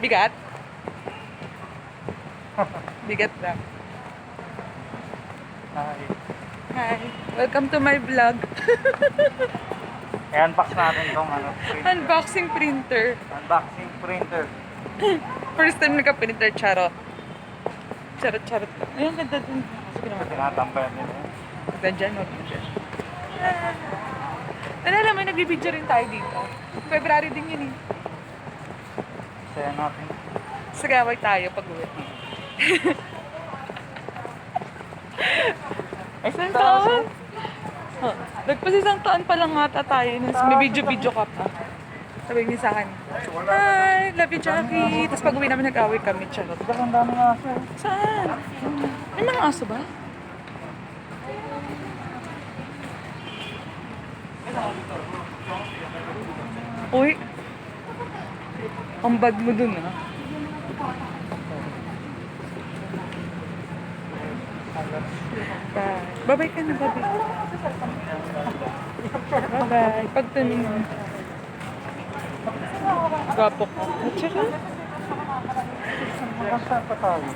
Bigat? Bigat lang. Ay. Hi. Welcome to my vlog. I-unbox natin tong printer. Unboxing printer. Unboxing printer. First time nagka-printer, charot. Charot lang. Ayun, ganda dun. Sige naman. Tinatambayan nila. Ganda dyan, wag mo dyan. Alala, may nagbibideo rin tayo dito. February din yun eh. Saya natin. Sagaway tayo pag-uwi. Isang taon? Oh, nagpas isang taon pa lang ata tayo. May video-video ka pa. Sabi niya sa akin, hi, love you, Jackie. Tapos pag uwi namin nag-away kami, charot. Diba ang dami nga siya? Saan? May mga aso ba? Uy, ang bad mo dun ah. Bye. Bye-bye ka na, bye-bye. Bye-bye. Pagtanim mo. Gwapo ka. At saka, Saan pa tayo?